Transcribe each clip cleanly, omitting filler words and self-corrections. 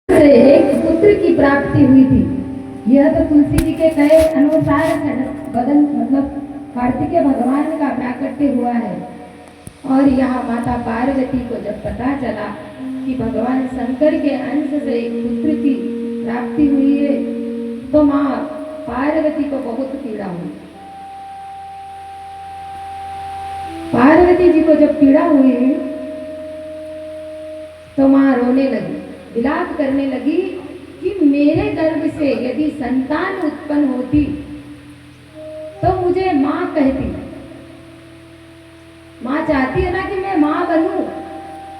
से एक पुत्र की प्राप्ति हुई थी। यह तो तुलसी जी के कहे अनुसार बदन मतलब कार्तिकेय भगवान का प्राकट्य हुआ है। और यहाँ माता पार्वती को जब पता चला कि भगवान शंकर के अंश से एक पुत्र की प्राप्ति हुई है, तो माँ पार्वती को बहुत पीड़ा हुई। पार्वती जी को जब पीड़ा हुई तो माँ रोने लगी, विलाप करने लगी कि मेरे गर्भ से यदि संतान उत्पन्न होती तो मुझे माँ कहती। माँ चाहती है ना कि मैं माँ बनूं।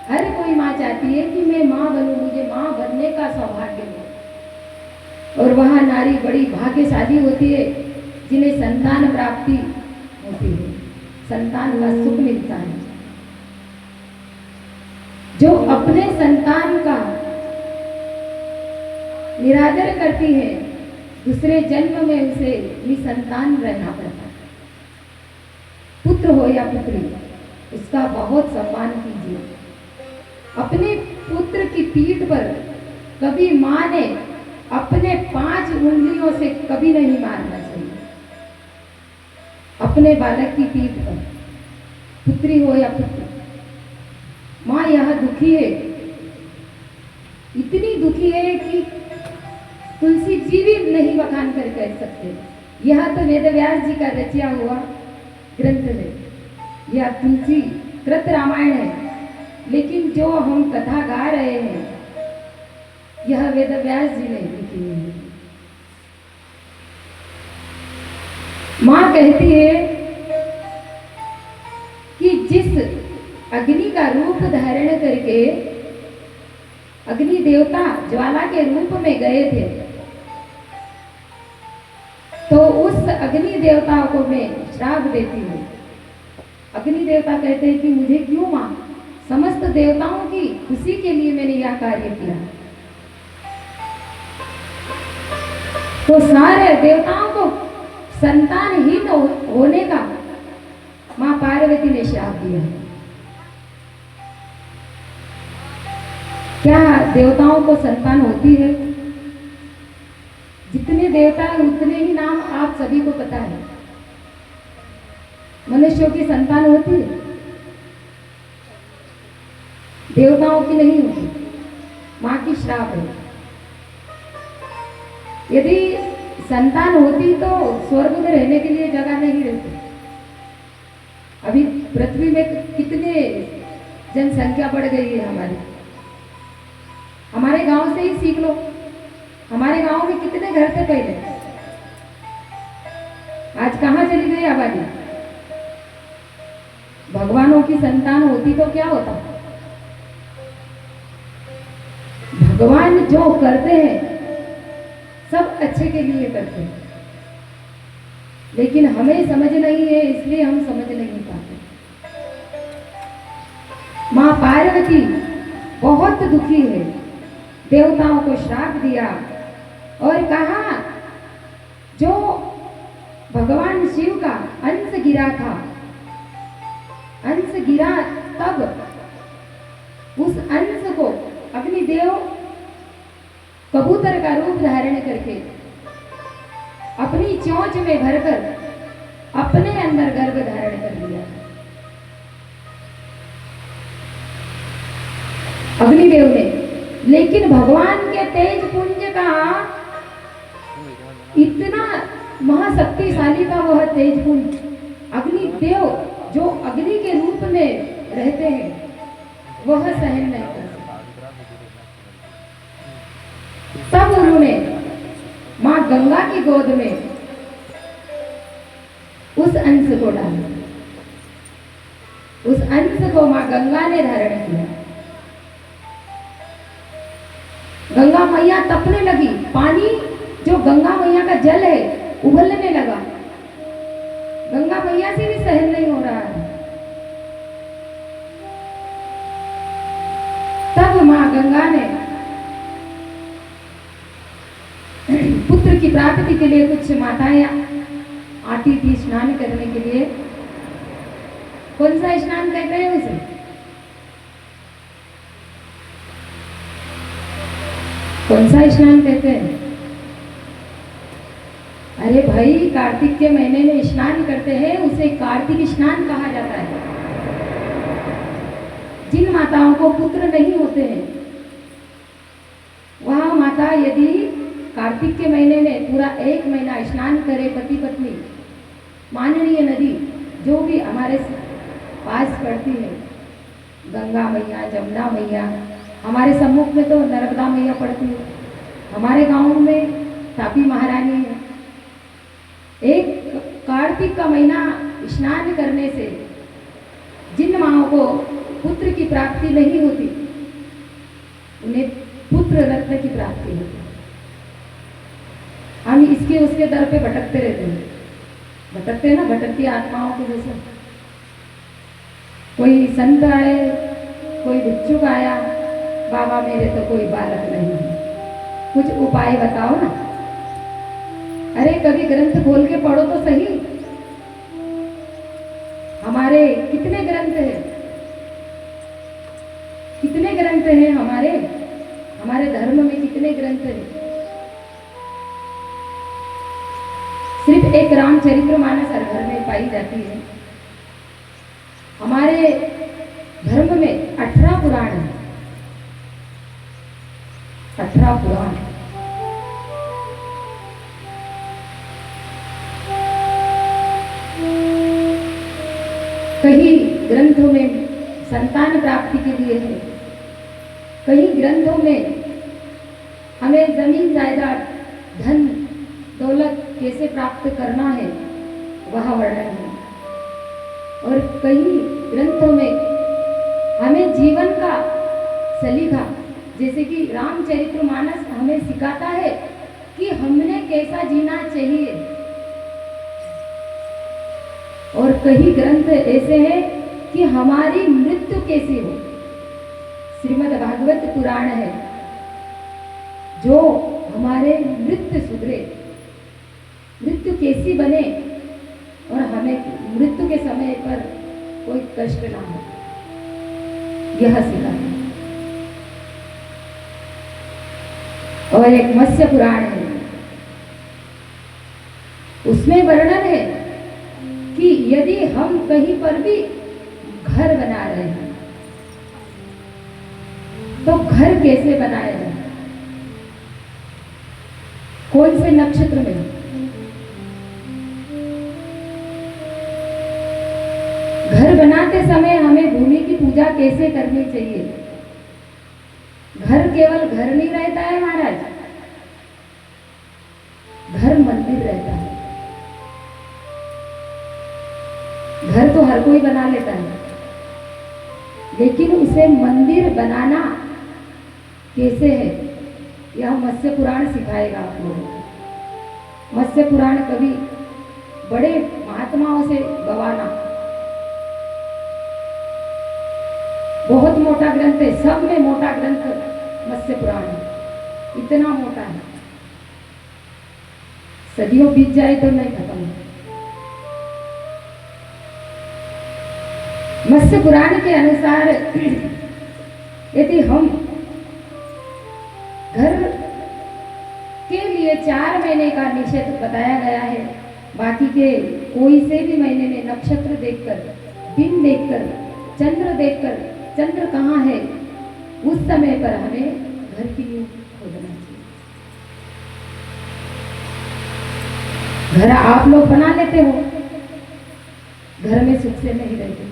हर कोई माँ चाहती है कि मैं माँ बनूं, मुझे माँ बनने का सौभाग्य हो। और वह नारी बड़ी भाग्यशाली होती है जिन्हें संतान प्राप्ति होती है, संतान का सुख मिलता है। जो अपने संतान का निरादर करती है, दूसरे जन्म में उसे निसंतान रहना पड़ता है। पुत्र हो या पुत्री, उसका बहुत सम्मान कीजिए। अपने पुत्र की पीठ पर कभी माँ ने अपने 5 उंगलियों से कभी नहीं मारना चाहिए। अपने बालक की पीठ पर, पुत्री हो या पुत्र। माँ यह दुखी है, इतनी दुखी है कि तुलसी जी भी नहीं बखान कर कह सकते। यह तो वेदव्यास जी का रचिया हुआ ग्रंथ है, यह तुलसी कृत रामायण है। लेकिन जो हम कथा गा रहे हैं, यह वेदव्यास जी ने लिखी हुई है। माँ कहती है कि जिस अग्नि का रूप धारण करके अग्नि देवता ज्वाला के रूप में गए थे, तो उस अग्नि देवता को मैं श्राप देती हूँ। अग्नि देवता कहते हैं कि मुझे क्यों माँ, समस्त देवताओं की खुशी के लिए मैंने यह कार्य किया। तो सारे देवताओं को संतानहीन होने का माँ पार्वती ने श्राप दिया। क्या देवताओं को संतान होती है? जितने देवता हैं उतने ही नाम आप सभी को पता है। मनुष्यों की संतान होती है, देवताओं की नहीं होती। माँ की श्राप है। यदि संतान होती तो स्वर्ग में रहने के लिए जगह नहीं रहती। अभी पृथ्वी में कितने जनसंख्या बढ़ गई है हमारी। हमारे गांव से ही सीख लो, हमारे गांव में कितने घर थे पहले, आज कहां चली गई आबादी। भगवानों की संतान होती तो क्या होता। भगवान जो करते हैं सब अच्छे के लिए करते हैं, लेकिन हमें समझ नहीं है, इसलिए हम समझ नहीं पाते। मां पार्वती बहुत दुखी है, देवताओं को श्राप दिया और कहा जो भगवान शिव का अंश गिरा था, अंश गिरा, तब उस अंश को अग्निदेव कबूतर का रूप धारण करके अपनी चोंच में भरकर अपने अंदर गर्भ धारण कर लिया। अग्निदेव ने, लेकिन भगवान के तेज पुंज का इतना महाशक्तिशाली था वह तेज पुंज। अग्निदेव जो अग्नि के रूप में रहते हैं वह सहन नहीं कर सकते। तब उन्होंने मां गंगा की गोद में उस अंश को डाला। उस अंश को मां गंगा ने धारण किया। गंगा मैया तपने लगी, पानी जो गंगा मैया का जल है उबलने लगा। गंगा मैया से भी सहन नहीं हो रहा है। तब मां गंगा ने पुत्र की प्राप्ति के लिए कुछ माताएं आती थी स्नान करने के लिए। कौन सा स्नान कहते हैं उसे? कौन सा स्नान कहते हैं? अरे भाई, कार्तिक के महीने में स्नान करते हैं, उसे कार्तिक स्नान कहा जाता है। जिन माताओं को पुत्र नहीं होते हैं, वह माता यदि कार्तिक के महीने में पूरा 1 महीना स्नान करे, पति पत्नी माननीय नदी जो भी हमारे पास पड़ती है, गंगा मैया, जमुना मैया, हमारे सम्मुख में तो नर्मदा मैया पड़ती है, हमारे गांव में तापी महारानी है। एक कार्तिक का महीना स्नान करने से जिन माओं को पुत्र की प्राप्ति नहीं होती, उन्हें पुत्र रत्न की प्राप्ति होती। हम इसके उसके दर पे भटकते रहते हैं, भटकते हैं ना, भटकती आत्माओं के जैसे। कोई संत आए, कोई भिक्षुक आया, बाबा मेरे तो कोई बालक नहीं है, कुछ उपाय बताओ ना। अरे कभी ग्रंथ खोल के पढ़ो तो सही। हमारे कितने ग्रंथ हैं, कितने ग्रंथ हैं हमारे धर्म में कितने ग्रंथ हैं। सिर्फ एक रामचरितमानस हर घर में पाई जाती है। हमारे धर्म में 18 पुराण है, 18 पुराण। कहीं ग्रंथों में संतान प्राप्ति के लिए है, कहीं ग्रंथों में हमें जमीन जायदाद धन दौलत कैसे प्राप्त करना है वह वर्णन है, और कई ग्रंथों में हमें जीवन का सलीका, जैसे कि रामचरितमानस हमें सिखाता है कि हमने कैसा जीना चाहिए। और कई ग्रंथ ऐसे हैं कि हमारी मृत्यु कैसे हो। श्रीमद् भागवत पुराण है जो हमारे मृत्यु सुधरे, मृत्यु कैसी बने और हमें मृत्यु के समय पर कोई कष्ट ना हो, यह सिखाता है। और एक मत्स्य पुराण है, उसमें वर्णन है कि यदि हम कहीं पर भी घर बना रहे हैं तो घर कैसे बनाया जाए, कौन से नक्षत्र में। घर बनाते समय हमें भूमि की पूजा कैसे करनी चाहिए। घर केवल घर नहीं रहता है महाराज, घर मंदिर रहता है। घर तो हर कोई बना लेता है, लेकिन उसे मंदिर बनाना कैसे है, यह मत्स्य पुराण सिखाएगा आप लोगों को। मत्स्य पुराण कभी बड़े महात्माओं से गवाना, बहुत मोटा ग्रंथ है, सब में मोटा ग्रंथ मत्स्य पुराण है, इतना मोटा है, सदियों बीत जाए तो नहीं खत्म। मत्स्य पुराण के अनुसार यदि हम घर के लिए 4 महीने का निषेध बताया गया है, बाकी के कोई से भी महीने में नक्षत्र देखकर, दिन देखकर, चंद्र देखकर, चंद्र कहाँ है उस समय पर हमें घर की नींव खोदना चाहिए। घर आप लोग बना लेते हो, घर में सुख से नहीं रहते।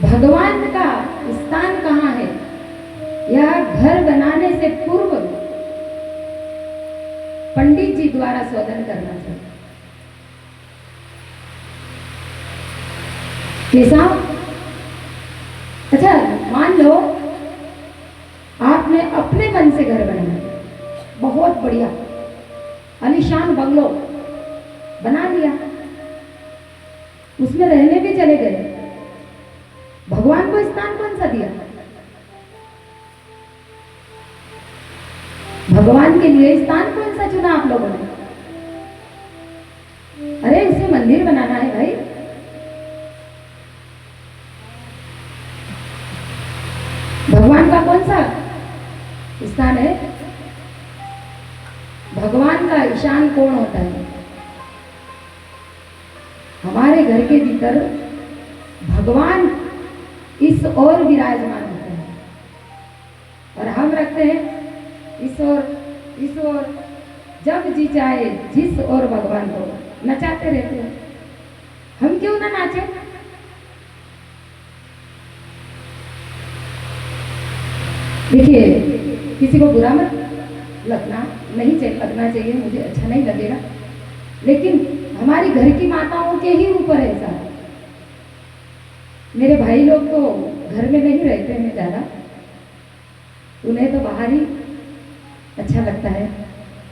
भगवान का स्थान कहाँ है, यह घर बनाने से पूर्व पंडित जी द्वारा शोधन करना चाहिए। कैसा? अच्छा, मान लो आपने अपने मन से घर बनाया, बहुत बढ़िया आलीशान बंगलो बना लिया, उसमें रहने भी चले गए, भगवान को स्थान कौन सा दिया? भगवान के लिए स्थान कौन सा चुना आप लोगों ने? अरे उसे मंदिर बनाना है भाई। भगवान का कौन सा स्थान है। भगवान का ईशान कोण होता है। हमारे घर के भीतर भगवान इस ओर विराजमान होते हैं और हम रखते हैं इस ओर। जब जी चाहे जिस ओर भगवान को नचाते रहते हैं। हम क्यों ना नाचे? देखिए, किसी को बुरा मत लगना चाहिए, मुझे अच्छा नहीं लगेगा, लेकिन हमारी घर की माताओं के ही ऊपर है ऐसा। मेरे भाई लोग तो घर में नहीं रहते हैं ज़्यादा, उन्हें तो बाहर ही अच्छा लगता है,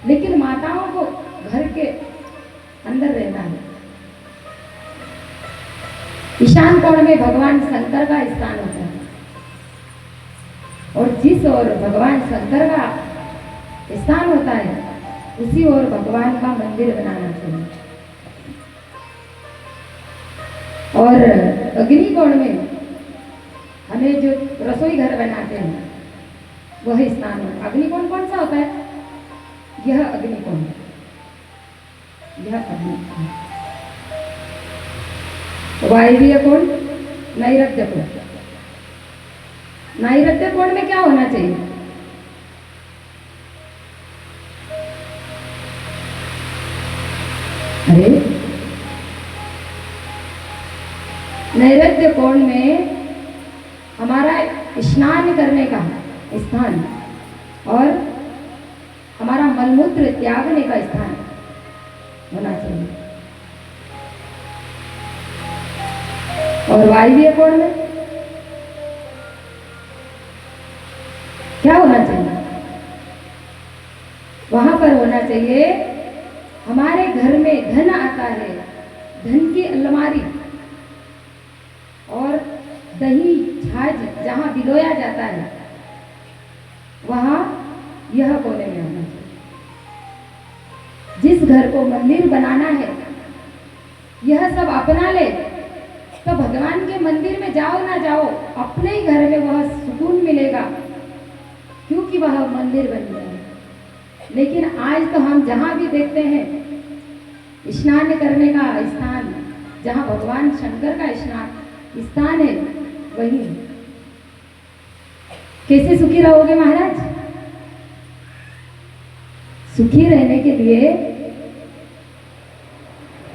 लेकिन माताओं को घर के अंदर रहना है। ईशान कोण में भगवान शंकर का स्थान होता है और जिस ओर भगवान शंकर का स्थान होता है उसी ओर भगवान का मंदिर बनाना चाहिए। और अग्नि कोण में हमें जो रसोई घर बनाते हैं वह स्थान है। अग्नि कोण कौन सा होता है? यह अग्नि कोण, यह अग्नि कोण। वायवीय कोण, नैऋत्य कोण। नैऋत्य कोण में क्या होना चाहिए? अरे, नैऋत्य कोण में हमारा स्नान करने का स्थान और हमारा मलमूत्र त्यागने का स्थान होना चाहिए। और वायवीय कोण में क्या होना चाहिए? वहां पर होना चाहिए हमारे घर में धन आता है, धन की अलमारी और दही छाछ जहां बिलोया जाता है वहां यह कोने में होना चाहिए। जिस घर को मंदिर बनाना है यह सब अपना ले तो भगवान के मंदिर में जाओ ना जाओ, अपने ही घर में वह सुकून मिलेगा, क्योंकि वह मंदिर बन गया है। लेकिन आज तो हम जहां भी देखते हैं स्नान करने का स्थान, जहां भगवान शंकर का स्थान है, वही कैसे सुखी रहोगे महाराज? सुखी रहने के लिए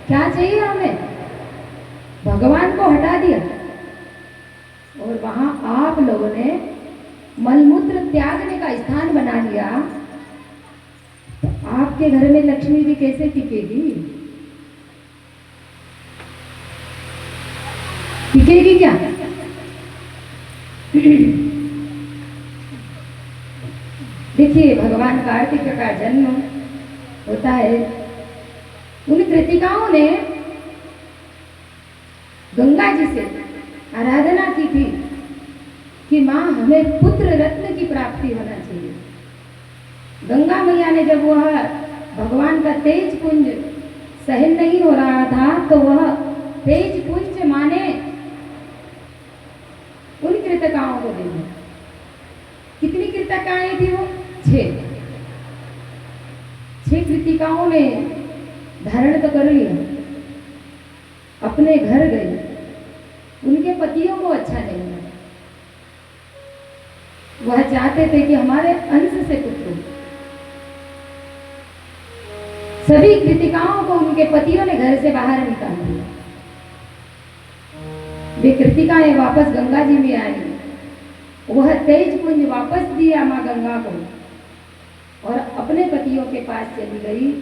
क्या चाहिए? हमें भगवान को हटा दिया और वहां आप लोगों ने मलमूत्र त्यागने का स्थान बना लिया, तो आपके घर में लक्ष्मी जी कैसे टिकेगी? टिकेगी क्या? देखिए, भगवान कार्तिक का जन्म होता है। उन कृतिकाओं ने गंगा जी से आराधना की थी कि माँ हमें पुत्र रत्न की प्राप्ति होना चाहिए। गंगा मैया ने जब वह भगवान का तेज पुंज सहन नहीं हो रहा था तो वह तेज पुंज माँ ने उन कृतिकाओं को दे दिया। कितनी कृतिकाएं थी वो? 6 कृतिकाओं ने धारण तो कर लिया, अपने घर गई। उनके पतियों को अच्छा नहीं लगा, वह चाहते थे कि हमारे अंश से पुत्र। सभी कृतिकाओं को उनके पतियों ने घर से बाहर निकाल दिया। वे कृतिकाएं वापस गंगा जी में आई, वह तेज पुंज वापस दिया माँ गंगा को और अपने पतियों के पास चली गई।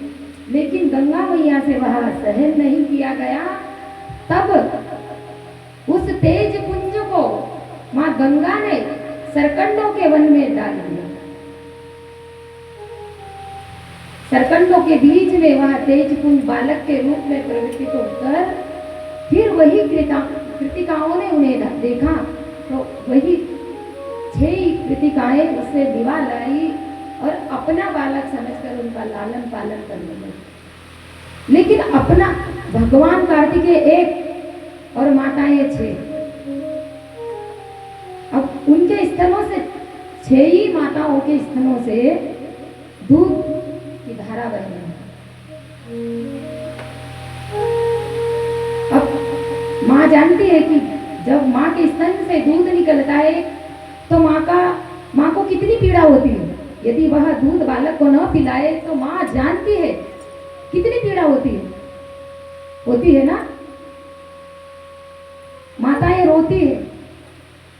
लेकिन गंगा मैया से वह सहन नहीं किया गया। तब उस तेज पुंज को माँ गंगा ने सरकंडों के वन में डाल दिया। सरकंडों के बीच में वह तेज पुंज बालक के रूप में प्रवृत्ति होकर फिर वही कृतिकाओं ने उन्हें देखा तो वही 6 कृतिकाएं उससे विवाह लाई और अपना बालक समझकर उनका लालन पालन करने लगे। लेकिन अपना भगवान कार्तिकेय 1 और माताएं 6। अब उनके स्तनों से 6 ही माताओं के स्तनों से दूध की धारा बह रही है। अब माँ जानती है कि जब माँ के स्तन से दूध निकलता है तो माँ को कितनी पीड़ा होती है। यदि वह दूध बालक को न पिलाए तो माँ जानती है कितनी पीड़ा होती है ना। माताएं रोती है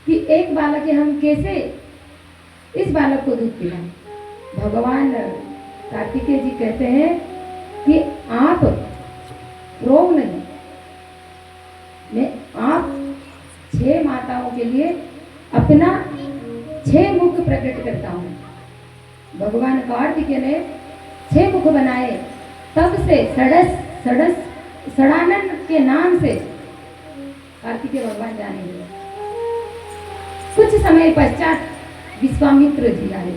कि एक बालक है, हम कैसे इस बालक को दूध पिलाएं। भगवान कार्तिकेय जी कहते हैं कि आप रो नहीं, मैं आप 6 माताओं के लिए अपना 6 मुख प्रकट करता हूँ। भगवान कार्तिकेय ने 6 मुख बनाए, तब से सड़ानन के नाम से कार्तिकेय भगवान जाने लगे। कुछ समय पश्चात विश्वामित्र जी आए।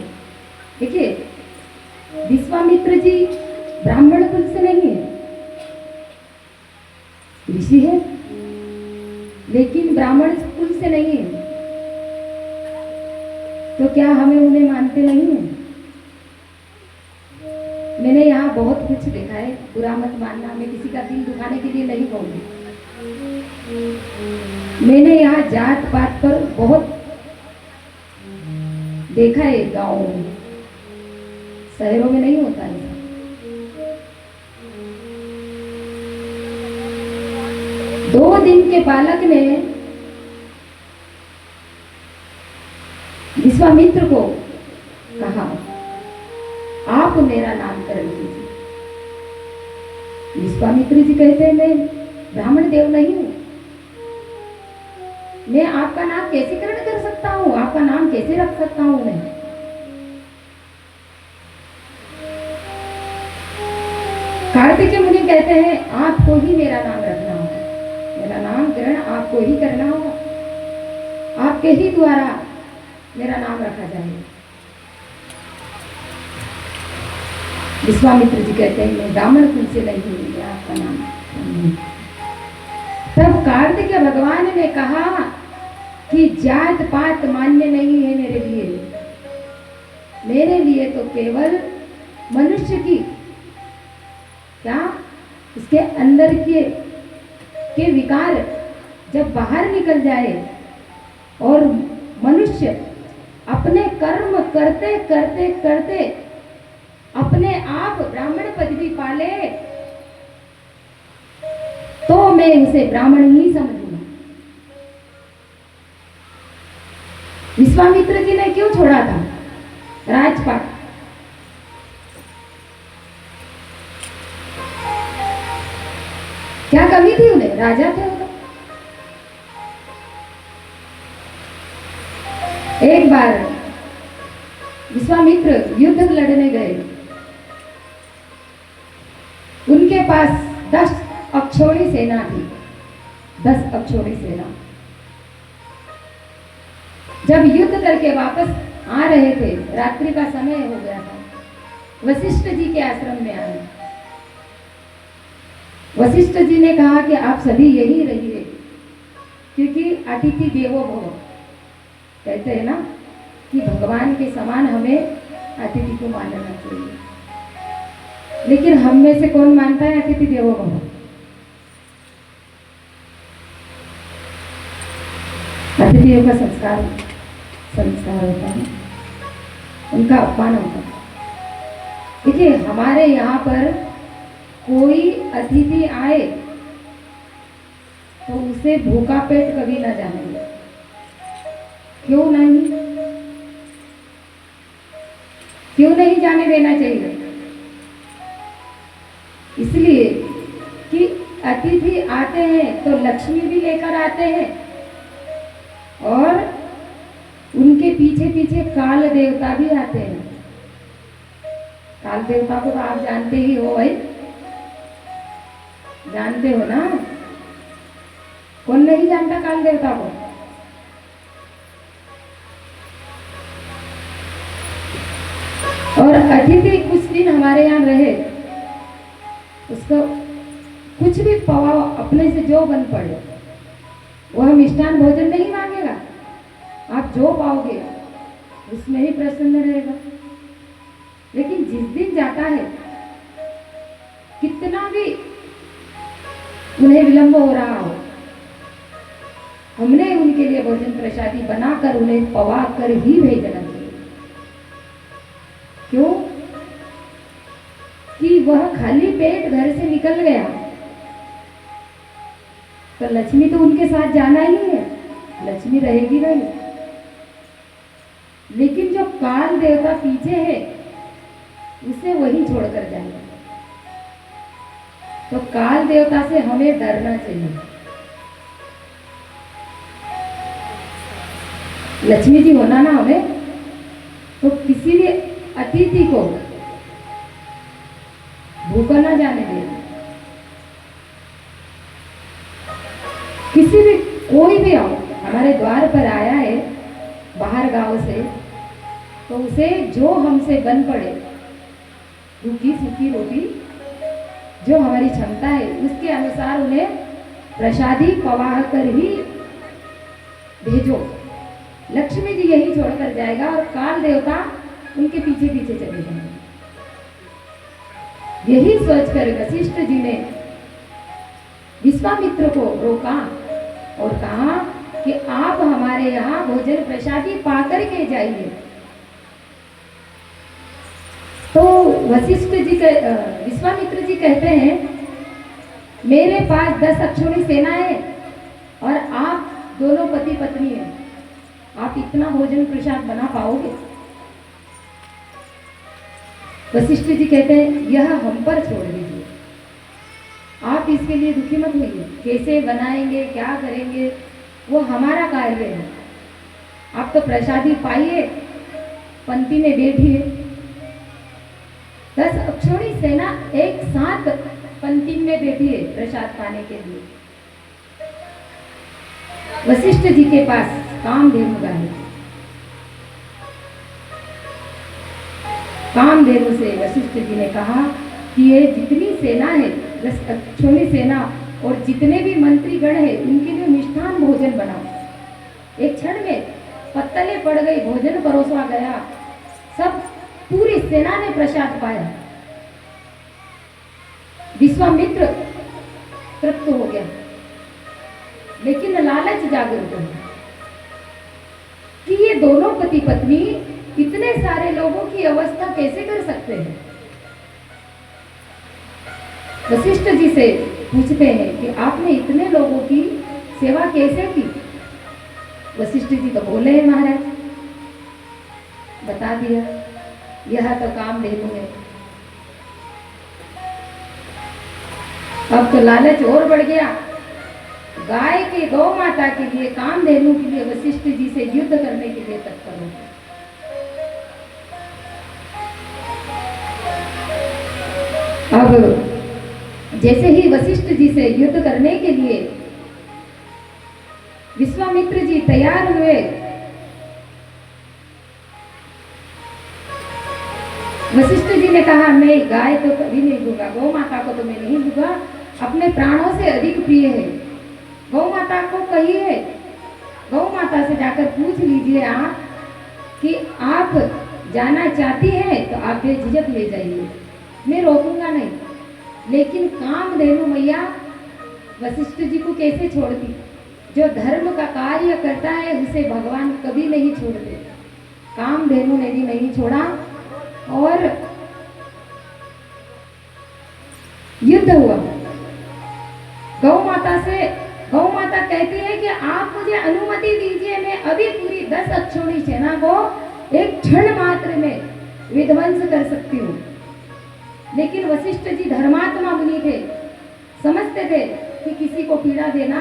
देखिए, विश्वामित्र जी ब्राह्मण कुल से नहीं है, ऋषि है लेकिन ब्राह्मण कुल से नहीं है। तो क्या हमें उन्हें मानते नहीं है? मैंने यहाँ बहुत कुछ देखा है, बुरा मत मानना, मैं किसी का दिल दुखाने के लिए नहीं बोलूंगी। मैंने यहाँ जात पात पर बहुत देखा है, गाँव में, शहरों में नहीं होता है। 2 दिन के बालक ने विश्वामित्र को कहा, आप मेरा नामकरण कीजिए। विश्वामित्र जी कहते हैं, मैं ब्राह्मण देव नहीं हूं, मैं आपका नाम कैसे ग्रहण कर सकता हूं, आपका नाम कैसे रख सकता हूं मैं। कार्तिकेय मुनि कहते हैं, आपको ही मेरा नाम रखना होगा, मेरा नाम ग्रहण आपको ही करना होगा, आपके ही द्वारा मेरा नाम रखा जाएगा। विश्वामित्र जी कहते हैं, मैं ब्राह्मण कुल से नहीं हूं, आपका नाम। तब कार्तिकेय भगवान ने कहा कि जात पात मान्य नहीं है मेरे लिए तो केवल मनुष्य की क्या इसके अंदर के विकार जब बाहर निकल जाए और मनुष्य अपने कर्म करते करते करते अपने आप ब्राह्मण पदवी पाले तो मैं उसे ब्राह्मण ही समझूंगा। विश्वामित्र जी ने क्यों छोड़ा था राजपाट? क्या कमी थी उन्हें? राजा थे वो। एक बार विश्वामित्र युद्ध लड़ने गए, उनके पास 10 अक्षौणी सेना थी, 10 अक्षौणी सेना। जब युद्ध करके वापस आ रहे थे, रात्रि का समय हो गया था, वशिष्ठ जी के आश्रम में आए। वशिष्ठ जी ने कहा कि आप सभी यही रहिए, क्योंकि अतिथि देवो भव, कहते हैं ना कि भगवान के समान हमें अतिथि को मानना चाहिए। लेकिन हम में से कौन मानता है अतिथि देवो भव? अतिथियों का संस्कार होता है, उनका अपमान होता है। देखिए, हमारे यहाँ पर कोई अतिथि आए तो उसे भूखा पेट कभी ना जाने दे। क्यों नहीं जाने देना चाहिए? इसलिए कि अतिथि आते हैं तो लक्ष्मी भी लेकर आते हैं और उनके पीछे पीछे काल देवता भी आते हैं। काल देवता को तो आप जानते ही हो भाई, जानते हो ना? कौन नहीं जानता काल देवता को? और अतिथि कुछ दिन हमारे यहाँ रहे, उसको कुछ भी पवाओ, अपने से जो बन पड़े, वो हम मिष्ठान भोजन नहीं मांगेगा। आप जो पाओगे उसमें ही प्रसन्न रहेगा। लेकिन जिस दिन जाता है, कितना भी उन्हें विलंब हो रहा हो, हमने उनके लिए भोजन प्रसादी बनाकर उन्हें पवा कर ही भेजना चाहिए। क्यों? कि वह खाली पेट घर से निकल गया तो लक्ष्मी तो उनके साथ जाना ही है, लक्ष्मी रहेगी नहीं। लेकिन जो काल देवता पीछे है उसे वही छोड़कर जाएगा। तो काल देवता से हमें डरना चाहिए। लक्ष्मी जी होना ना हमें, तो किसी भी अतिथि को भूखा ना जाने देना। किसी भी कोई भी आओ हमारे द्वार पर आया है बाहर गांव से, तो उसे जो हमसे बन पड़े, रूखी सूखी रोटी, जो हमारी क्षमता है उसके अनुसार उन्हें प्रसादी पवाह कर ही भेजो। लक्ष्मी जी यही छोड़कर जाएगा और काल देवता उनके पीछे पीछे चले जाएंगे। यही सोचकर वशिष्ठ जी ने विश्वामित्र को रोका और कहा कि आप हमारे यहाँ भोजन प्रसादी पाकर के जाइए। तो वशिष्ठ जी विश्वामित्र जी कहते हैं, मेरे पास 10 अक्षौणी सेना है और आप दोनों पति पत्नी हैं, आप इतना भोजन प्रसाद बना पाओगे? वशिष्ठ जी कहते हैं, यह हम पर छोड़ दीजिए, आप इसके लिए दुखी मत होइए। कैसे बनाएंगे, क्या करेंगे, वो हमारा कार्य है। आप तो प्रसादी पाइए, पंक्ति में बैठिए। 10 अक्षौणी सेना एक साथ पंक्ति में बैठी है प्रसाद पाने के लिए। वशिष्ठ जी के पास कामधेनु गाय, कामधेनु से वशिष्ठ जी ने कहा कि ये जितनी सेना है, 10 अक्षौणी सेना और जितने भी मंत्रीगण है, उनके लिए मिष्ठान भोजन बनाओ। एक क्षण में पत्तले पड़ गई, भोजन परोसा गया, सब पूरी सेना ने प्रसाद पाया। विश्वामित्र तृप्त हो गया, लेकिन लालच जागृत हो कि ये दोनों पति पत्नी इतने सारे लोगों की अवस्था कैसे कर सकते हैं। वशिष्ठ जी से पूछते हैं कि आपने इतने लोगों की सेवा कैसे की? वशिष्ठ जी तो बोले हैं, महाराज बता दिया, यह तो कामधेनु है। अब तो लालच और बढ़ गया, गाय के गौ माता के लिए, कामधेनु के लिए वशिष्ठ जी से युद्ध करने के लिए तत्पर हो गए। अब जैसे ही वशिष्ठ जी से युद्ध करने के लिए विश्वामित्र जी तैयार हुए, वशिष्ठ जी ने कहा, मैं गाय तो कभी नहीं दूंगा, गौ माता को तो मैं नहीं दूंगा, अपने प्राणों से अधिक प्रिय है। गौ माता को कहिए, गौ माता से जाकर पूछ लीजिए आप कि आप जाना चाहती हैं तो आप बेझिझक ले जाइए, मैं रोकूंगा नहीं। लेकिन कामधेनु मैया वशिष्ठ जी को कैसे छोड़ती? जो धर्म का कार्य करता है उसे भगवान कभी नहीं छोड़ते। कामधेनु ने भी नहीं छोड़ा और युद्ध हुआ। गौ माता कहती है कि आप मुझे अनुमति दीजिए, मैं अभी पूरी 10 अक्षौणी सेना को एक क्षण मात्र में विध्वंस कर सकती हूँ। लेकिन वशिष्ठ जी धर्मात्मा मुनि थे, समझते थे कि किसी को पीड़ा देना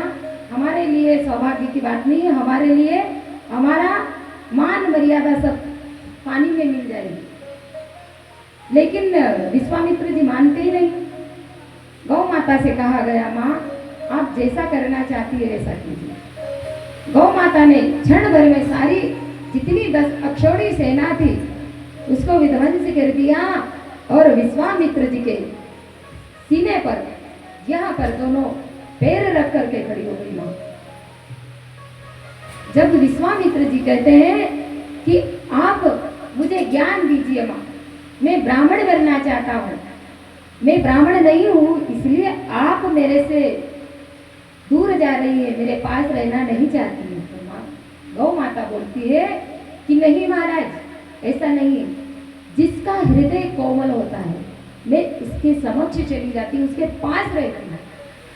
हमारे लिए सौभाग्य की बात नहीं है, हमारे लिए हमारा मान मर्यादा सब पानी में मिल जाएगी। लेकिन विश्वामित्र जी मानते ही नहीं। गौ माता से कहा गया, माँ आप जैसा करना चाहती है वैसा कीजिए। गौ माता ने क्षण भर में सारी जितनी 10 अक्षौणी सेना थी उसको विध्वंस कर दिया और विश्वामित्र जी के सीने पर यहाँ पर दोनों पैर रख करके खड़ी हो गई माँ। जब विश्वामित्र जी कहते हैं कि आप मुझे ज्ञान दीजिए माँ, मैं ब्राह्मण बनना चाहता हूँ, मैं ब्राह्मण नहीं हूँ, इसलिए आप मेरे से दूर जा रही है, मेरे पास रहना नहीं चाहती है। तो माँ गौ माता बोलती है कि नहीं महाराज, ऐसा नहीं है। जिसका हृदय कोमल होता है, मैं उसके समक्ष चली जाती हूँ, उसके पास रहती हूँ,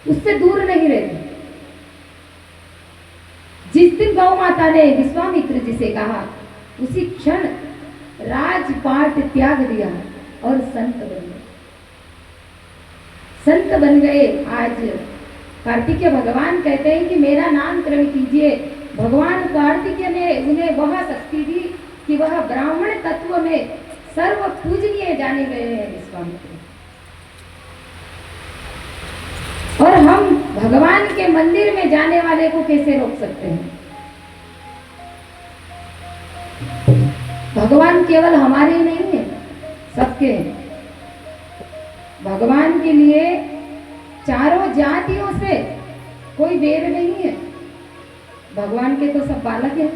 उससे दूर नहीं रहती। जिस दिन गौ माता ने विश्वामित्र जी से कहा, उसी क्षण राजपाट त्याग दिया और संत बन गए। संत बन गए। आज कार्तिकेय भगवान कहते हैं कि मेरा नामकरण कीजिए। भगवान कार्तिकेय ने उन्हें वह शक्ति दी कि वह ब्राह्मण तत्व में सर्व पूजनीय जाने गए हैं विश्वामित्र। और हम भगवान के मंदिर में जाने वाले को कैसे रोक सकते हैं? भगवान केवल हमारे ही नहीं है, सबके हैं। भगवान के लिए चारों जातियों से कोई वेर नहीं है। भगवान के तो सब बालक हैं,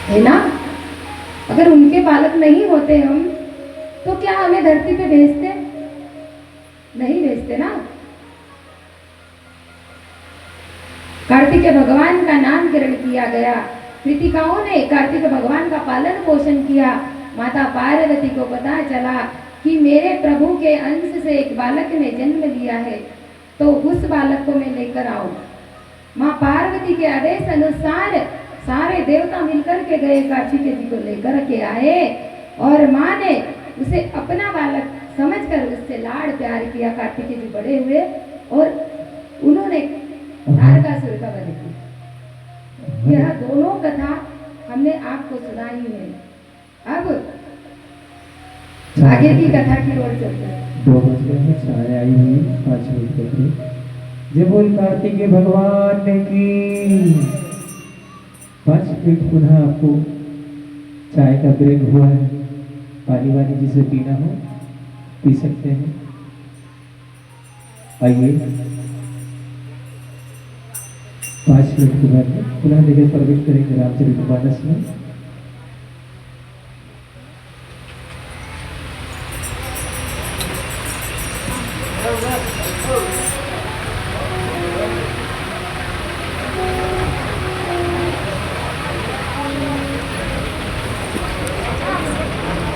है ना? अगर उनके बालक नहीं होते हम, तो क्या हमें धरती पे भेजते? नहीं भेजते ना। कार्तिकेय भगवान का नामकरण किया गया। कृतिकाओं ने कार्तिक भगवान का पालन पोषण किया। माता पार्वती को पता चला कि मेरे प्रभु के अंश से एक बालक ने जन्म लिया है, तो उस बालक को मैं लेकर आऊं। माँ पार्वती के आदेश अनुसार सारे देवता मिलकर के गए, कार्तिकेय जी को लेकर के आए और माँ ने उसे अपना बालक समझकर उससे लाड़ प्यार किया। कार्तिकेय जी बड़े हुए और उन्होंने तारकासुर का वध किया। यह दोनों कथा हमने आपको सुनाई है। अब आगे की कथा की ओर चलते हैं। 2 बज गए हैं, चाय आई हुई 5 मिनट तक। जय बोल कार्तिकेय भगवान की। 5 मिनट पुनः आपको चाय का ब्रेक हुआ है। पानी वानी जिसे पीना हो पी सकते हैं। आइए 5 मिनट के बाद पुनः जगह प्रवेश करेंगे रामचरितमानस में।